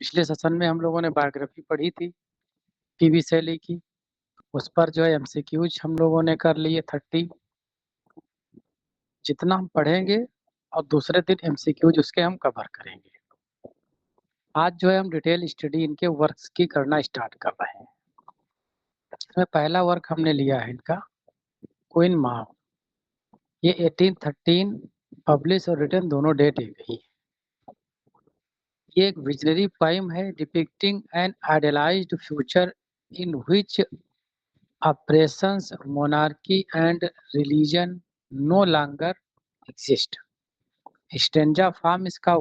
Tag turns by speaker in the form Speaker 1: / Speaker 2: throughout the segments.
Speaker 1: पिछले सेशन में हम लोगों ने बायोग्राफी पढ़ी थी पीवी शैली की। उस पर जो है एमसीक्यूज हम लोगों ने कर लिए 30। जितना हम पढ़ेंगे और दूसरे दिन एमसीक्यूज उसके हम कवर करेंगे। आज जो है हम डिटेल स्टडी इनके वर्क्स की करना स्टार्ट कर रहे हैं। इसमें पहला वर्क हमने लिया है इनका क्वीन माव। ये 1813 पब्लिश और रिटर्न दोनों डेट एक ही है। ये एक विजनरी पोएम है depicting an idealized future in which oppressions, monarchy and religion no longer exist। Stanza form इसका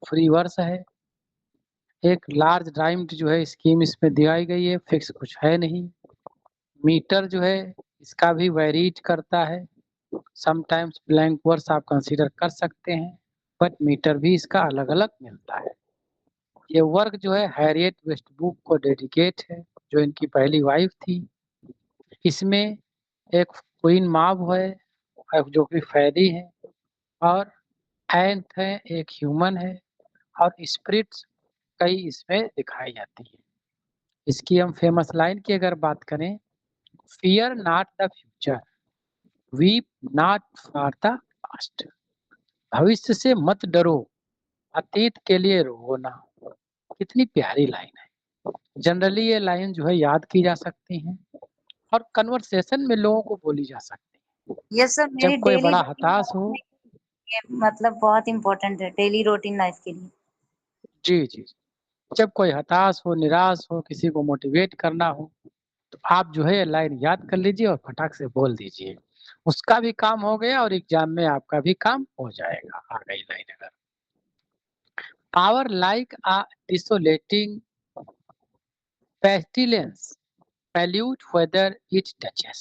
Speaker 1: फ्री वर्स है। एक लार्ज राइम्ड जो है स्कीम इसमें दिखाई गई है, फिक्स कुछ है नहीं। मीटर जो है इसका भी वेरीड करता है। समटाइम्स ब्लैंक वर्स आप कंसीडर कर सकते हैं, बट मीटर भी इसका अलग अलग मिलता है। ये वर्क जो है हैरियट वेस्टबुक को डेडिकेट है, जो इनकी पहली वाइफ थी। इसमें एक क्वीन माव है जो कि फैरी है, और एंथ है एक ह्यूमन है, और स्पिरिट्स कई इसमें दिखाई जाती है। इसकी हम फेमस लाइन की अगर बात करें, fear not the future, weep not for the past. भविष्य से मत डरो, अतीत के लिए रो ना। कितनी प्यारी लाइन है। जनरली ये लाइन जो है याद की जा सकती है और कन्वर्सेशन में लोगों को बोली जा सकती है।
Speaker 2: यस सर, मेरी
Speaker 1: जब कोई
Speaker 2: डेली
Speaker 1: बड़ा
Speaker 2: रूटीन
Speaker 1: हताश
Speaker 2: लाइफ
Speaker 1: हो।
Speaker 2: में ये मतलब बहुत इम्पोर्टेंट है डेली रूटीन लाइफ के लिए।
Speaker 1: जी जी। जब कोई हताश हो, निराश हो, किसी को मोटिवेट करना हो, तो आप जो है लाइन याद कर लीजिए और फटाक से बोल दीजिए। उसका भी काम हो गया और एग्जाम में आपका भी काम हो जाएगा। आ गई लाइन अगर। Power like a desolating pestilence pollute whether it touches.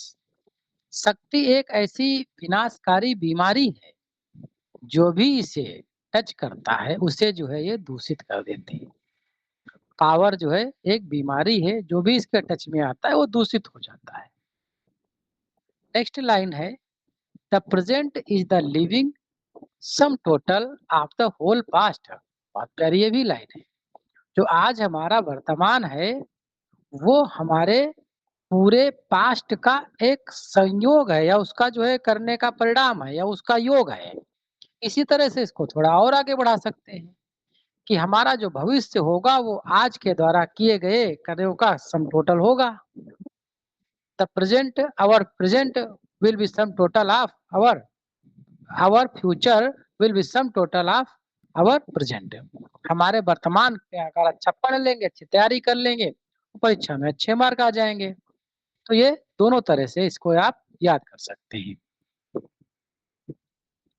Speaker 1: शक्ति एक ऐसी विनाशकारी बीमारी है, जो भी इसे टच करता है उसे जो है ये दूषित कर देती है। पावर जो है एक बीमारी है, जो भी इसके टच में आता है वो दूषित हो जाता है। नेक्स्ट लाइन है, the present is the living sum total of the whole past. बहुत प्यारी ये भी लाइन है। जो आज हमारा वर्तमान है वो हमारे पूरे पास्ट का एक संयोग है, या उसका जो है करने का परिणाम है, या उसका योग है। इसी तरह से इसको थोड़ा और आगे बढ़ा सकते हैं कि हमारा जो भविष्य होगा वो आज के द्वारा किए गए कार्यों का सम टोटल होगा। The present, our present will be sum total of our future will be sum total of our present. हमारे वर्तमान में अगर अच्छा पढ़ लेंगे, अच्छी तैयारी कर लेंगे, तो परीक्षा में अच्छे मार्क आ जाएंगे। तो ये दोनों तरह से इसको आप याद कर सकते हैं।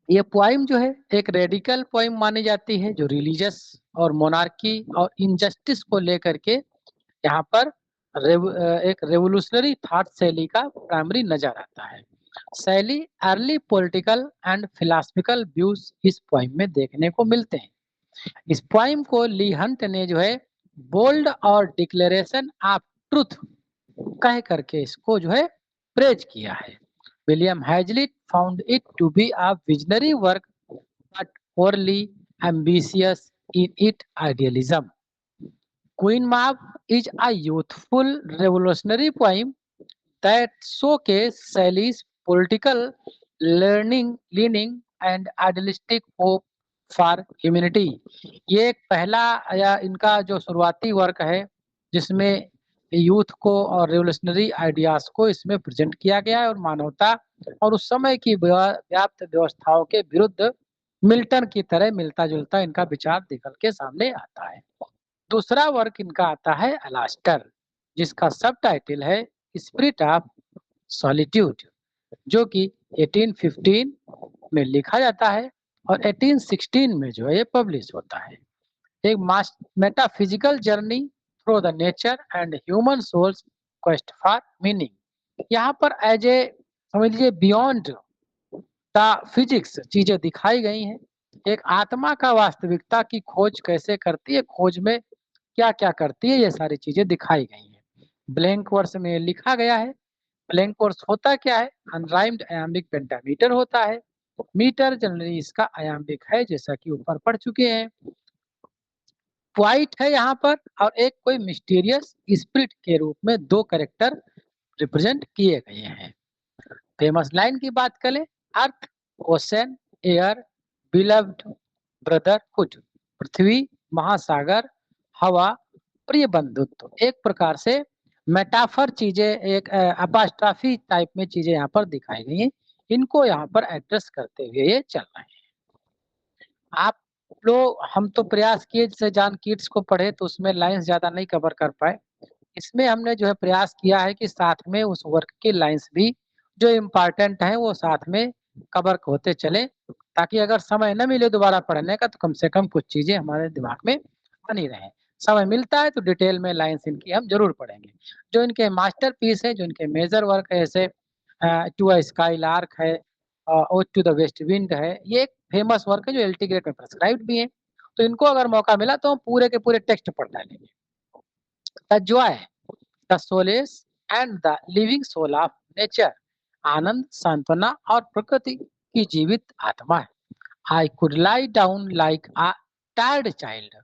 Speaker 1: ये पोइम जो है एक रेडिकल पोइम मानी जाती है, जो रिलीजियस और मोनार्की और इनजस्टिस को लेकर के यहाँ पर एक रेवोल्यूशनरी थॉट शैली का प्राइमरी नजर आता है। शैली early political and philosophical views इस पोइम में देखने को मिलते हैं। इस पोइम को ली हंट ने जो है बोल्ड और डिक्लेरेशन ऑफ ट्रूथ कह करके इसको जो है प्रेज किया है। William Hazlitt found it to be a visionary work but overly ambitious in it idealism. Queen Mab is a youthful revolutionary poem that showcases Shelley's political leaning and idealistic hope for humanity। ये एक पहला या इनका जो शुरुआती work है जिसमें youth को और रेवोल्यूशनरी आइडियाज को इसमें प्रेजेंट किया गया है, और मानवता और उस समय की व्याप्त व्यवस्थाओं के विरुद्ध मिल्टन की तरह मिलता जुलता इनका विचार निकल के सामने आता है। दूसरा वर्क इनका आता है अलास्टर, जिसका सब टाइटल है स्पिरिट ऑफ सॉलिट्यूड, जो कि 1815 में लिखा जाता है और 1816 में जो है ये पब्लिश होता है। एक metaphysical journey through the nature and human souls quest for meaning. यहाँ पर एज ए समझ लीजिए बियॉन्ड द फिजिक्स चीजें दिखाई गई हैं। एक आत्मा का वास्तविकता की खोज कैसे करती है, खोज में क्या क्या करती है, ये सारी चीजें दिखाई गई हैं। ब्लैंक वर्स में लिखा गया है। ब्लैंक वर्स होता क्या है, अनराइम्ड आयाम्बिक पेंटामीटर होता है। मीटर जनरली इसका आयाम्बिक है, जैसा कि ऊपर पढ़ चुके हैं। क्वाइट है यहाँ पर, और एक कोई मिस्टीरियस स्पिरिट के रूप में दो कैरेक्टर रिप्रेजेंट किए गए हैं। फेमस लाइन की बात करें, अर्थ, ओशन, एयर, बिलव्ड, ब्रदरहुड, पृथ्वी, महासागर, हवा और ये बंधुत्व। एक प्रकार से मेटाफर चीजें, एक अपास्ट्रॉफी टाइप में चीजें यहाँ पर दिखाई गई हैं। इनको यहाँ पर एड्रेस करते हुए ये चल रहे हैं। आप लोग, हम तो प्रयास किए जैसे जॉन कीट्स को पढ़े तो उसमें लाइंस ज्यादा नहीं कवर कर पाए। इसमें हमने जो है प्रयास किया है कि साथ में उस वर्क की लाइंस भी जो इम्पोर्टेंट है वो साथ में कवर होते चले, ताकि अगर समय न मिले दोबारा पढ़ने का तो कम से कम कुछ चीजें हमारे दिमाग में बनी रहे। समय मिलता है तो डिटेल में लाइंस इनकी हम जरूर पढ़ेंगे। जो इनके मास्टरपीस है, जो इनके मेजर वर्क है, जैसे टू अ स्काई लार्क है, ode to the west wind है, ये एक फेमस वर्क है जो एलटी ग्रेड में प्रेस्क्राइब्ड भी है। तो इनको अगर मौका मिला तो हम पूरे के पूरे टेक्स्ट पढ़ डालेंगे। The joy, the solace and the living soul of nature, आनंद, सांत्वना और प्रकृति की जीवित आत्मा है। I could lie down like a tired child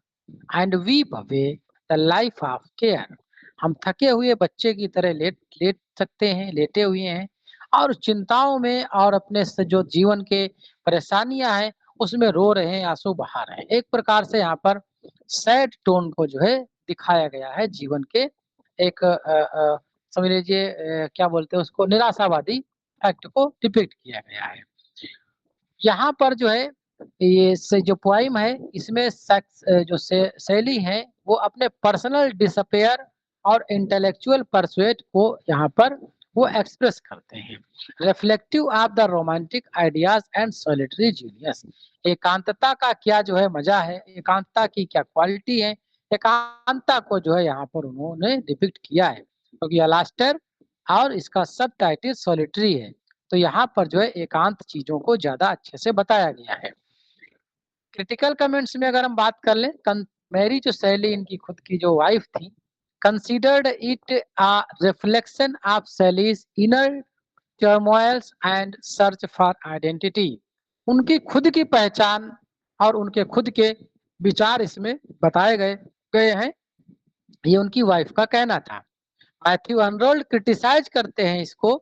Speaker 1: and weep away the life of care. हम थके हुए बच्चे की तरह लेट लेट सकते हैं, लेटे हुए हैं, और चिंताओं में और अपने से जो जीवन के परेशानियां हैं उसमें रो रहे हैं, आंसू बहा रहे हैं। एक प्रकार से यहाँ पर सैड टोन को जो है दिखाया गया है, जीवन के एक समझ लीजिए क्या बोलते हैं उसको, निराशावादी फैक्ट को डिपिक्ट किया गया है। यहाँ पर जो है ये से जो पोइम है इसमें जो शैली है वो अपने पर्सनल डिसअपेयर और इंटेलेक्चुअल परसुएट को यहाँ पर वो एक्सप्रेस करते हैं। Reflective of the romantic ideas and solitary genius, एकांतता का क्या जो है मजा है, एकांतता की क्या क्वालिटी है, एकांतता को जो है यहाँ पर उन्होंने डिपिक्ट किया है। क्योंकि तो अलास्टर और इसका सब टाइटल सॉलिटरी है, तो यहाँ पर जो है एकांत चीजों को ज्यादा अच्छे से बताया गया है। क्रिटिकल कमेंट्स में अगर हम बात कर लें, मेरी जो सैली इनकी खुद की जो वाइफ थी, considered it a reflection of सैलीज inner turmoils and search for identity. उनकी खुद की पहचान और उनके खुद के विचार इसमें बताए गए हैं, ये उनकी वाइफ का कहना था। मैथ्यू अनरोल्ड क्रिटिसाइज करते हैं इसको,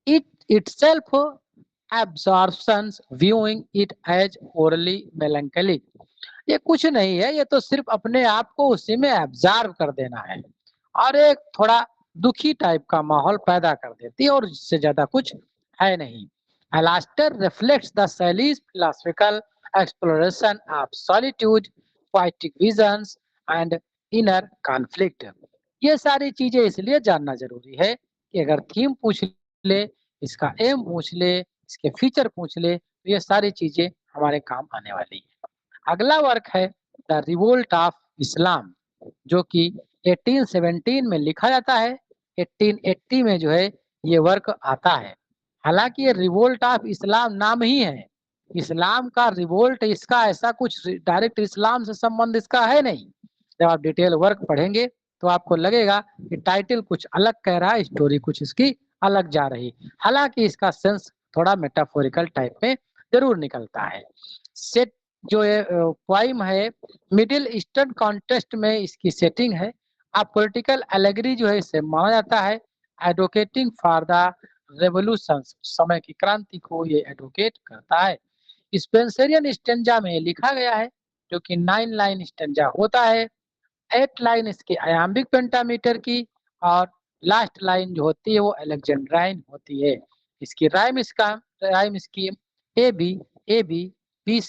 Speaker 1: it itself absorptions viewing it as orally melancholic। ये कुछ नहीं है, ये तो सिर्फ अपने आप को उसी में एब्जॉर्व कर देना है और एक थोड़ा दुखी टाइप का माहौल पैदा कर देती है, और इससे ज्यादा कुछ है नहीं। Alastor reflects the Shelley's philosophical exploration of solitude, poetic visions and inner conflict. ये सारी चीजें इसलिए जानना जरूरी है कि अगर थीम पूछ ले, इसका एम पूछ ले, इसके फीचर पूछ ले, तो ये सारी चीजें हमारे काम आने वाली है। अगला वर्क है द रिवोल्ट ऑफ इस्लाम, जो कि 1817 में लिखा जाता है। 1880 में जो है ये वर्क आता है। हालांकि ये रिवोल्ट ऑफ इस्लाम नाम ही है, इस्लाम का रिवोल्ट, इसका ऐसा कुछ डायरेक्ट इस्लाम से संबंध इसका है नहीं। जब आप डिटेल वर्क पढ़ेंगे तो आपको लगेगा कि टाइटल कुछ अलग कह रहा है, स्टोरी कुछ इसकी अलग जा रही। हालांकि इसका सेंस थोड़ा मेटाफोरिकल टाइप में जरूर निकलता है। सेट जो है पोइम है, मिडिल ईस्टर्न कॉन्टेक्स्ट में इसकी सेटिंग है। अब पॉलिटिकल एलेगरी जो है इसे माना जाता है, एडवोकेटिंग फॉर द रेवोल्यूशन, समय की क्रांति को ये एडवोकेट करता है। स्पेंसरियन स्टेंजा में लिखा गया है, जो कि 9 लाइन स्टेंजा होता है। 8 लाइन इसकी आयाम्बिक पेंटामीटर की, और लास्ट लाइन जो होती है वो अलेक्जेंड्राइन होती है। इसकी rhyme scheme A B B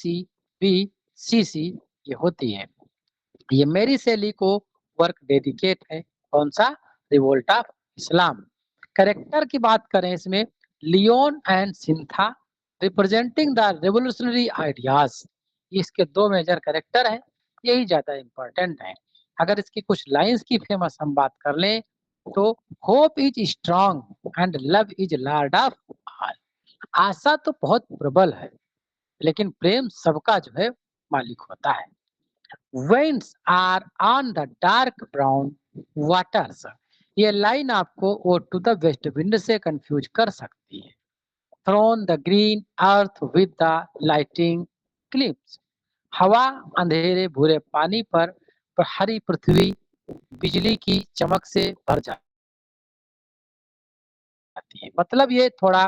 Speaker 1: C ये होती है। ये मेरी शैली को वर्क डेडिकेट है। कौन सा? Revolt of Islam. कैरेक्टर की बात करें इसमें, लियोन एंड सिंथा रिप्रेजेंटिंग द रेवोल्यूशनरी आइडियाज, इसके दो मेजर कैरेक्टर हैं, यही ज्यादा इंपॉर्टेंट है। अगर इसकी कुछ लाइंस की फेमस हम बात कर लें तो, hope is strong and love is lord of all. आशा तो बहुत प्रबल है, लेकिन प्रेम सबका जो है मालिक होता है। Winds are on the dark brown waters, ये लाइन आपको ode to the west wind से कंफ्यूज कर सकती है। Thrown the green earth with the lighting clips, हवा अंधेरे भूरे पानी पर और हरी पृथ्वी बिजली की चमक से भर जाती है। मतलब ये थोड़ा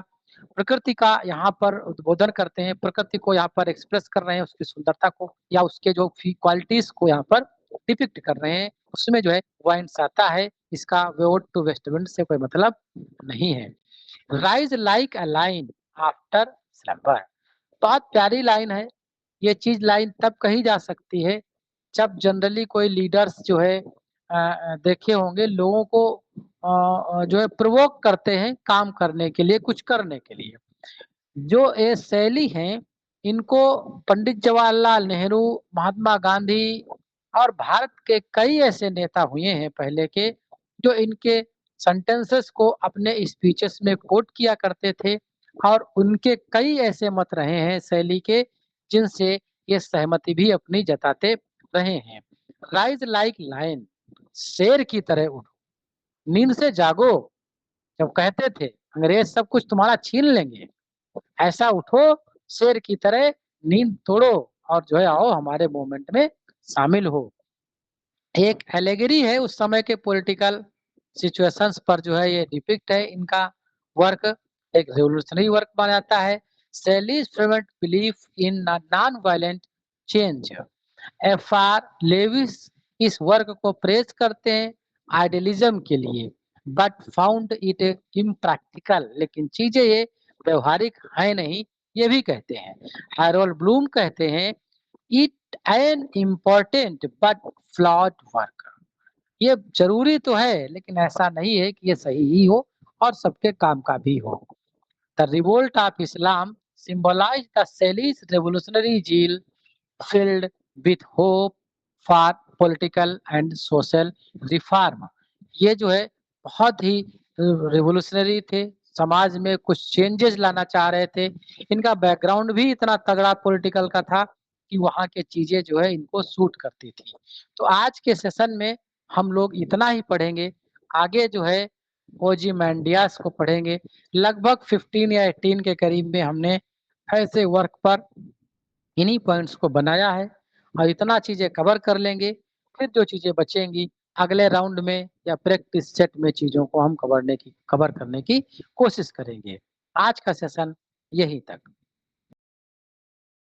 Speaker 1: प्रकृति का यहाँ पर उद्बोधन करते हैं, प्रकृति को यहाँ पर एक्सप्रेस कर रहे हैं, उसकी सुंदरता को या उसके जो क्वालिटीज को यहाँ पर डिपिक्ट कर रहे हैं। उसमें जो है वाइन्स आता है, इसका वेस्ट टू वेस्ट विंड से कोई मतलब नहीं है। Rise like a line after slumber, बहुत प्यारी लाइन है। ये चीज लाइन तब कही जा सकती है जब जनरली कोई लीडर्स जो है देखे होंगे लोगों को जो है प्रोवोक करते हैं काम करने के लिए, कुछ करने के लिए। जो ये शैली हैं, इनको पंडित जवाहरलाल नेहरू, महात्मा गांधी और भारत के कई ऐसे नेता हुए हैं पहले के, जो इनके सेंटेंसेस को अपने स्पीचेस में कोट किया करते थे और उनके कई ऐसे मत रहे हैं शैली के, जिनसे ये सहमति भी अपनी जताते रहे हैं। राइज लाइक लायन, शेर की तरह उठो, नींद से जागो। जब कहते थे अंग्रेज सब कुछ तुम्हारा छीन लेंगे, ऐसा उठो शेर की तरह, नींद तोड़ो और जो है आओ हमारे मूवमेंट में शामिल हो। एक एलेगरी है उस समय के पॉलिटिकल सिचुएशंस पर जो है ये डिपिक्ट है इनका वर्क, एक रेवोल्यूशनरी वर्क माना जाता है। Shelley's fervent belief in non violent change. F R. Leavis इस वर्क को प्रेज करते हैं आइडियलिज्म के लिए, बट फाउंड इट इम्प्रैक्टिकल, लेकिन चीजें ये व्यवहारिक है नहीं, ये भी कहते हैं। हैरोल्ड ब्लूम कहते हैं it an important but flawed work, ये जरूरी तो है लेकिन ऐसा नहीं है कि ये सही ही हो और सबके काम का भी हो। The revolt of Islam symbolize the Sally's revolutionary zeal filled with hope for political and social reform। ये जो है बहुत ही रिवोल्यूशनरी थे, समाज में कुछ चेंजेस लाना चाह रहे थे। इनका बैकग्राउंड भी इतना तगड़ा पॉलिटिकल का था कि वहाँ के चीजें जो है इनको सूट करती थी। तो आज के सेशन में हम लोग इतना ही पढ़ेंगे। आगे जो है ओzymandias को पढ़ेंगे। लगभग 15 या 18 के करीब में हमने ऐसे वर्क पर इन्हीं पॉइंट्स को बनाया है और इतना चीजें कवर कर लेंगे, फिर जो चीजें बचेंगी अगले राउंड में या प्रैक्टिस सेट में चीजों को हम कवर करने की कोशिश करेंगे। आज का सेशन यहीं तक।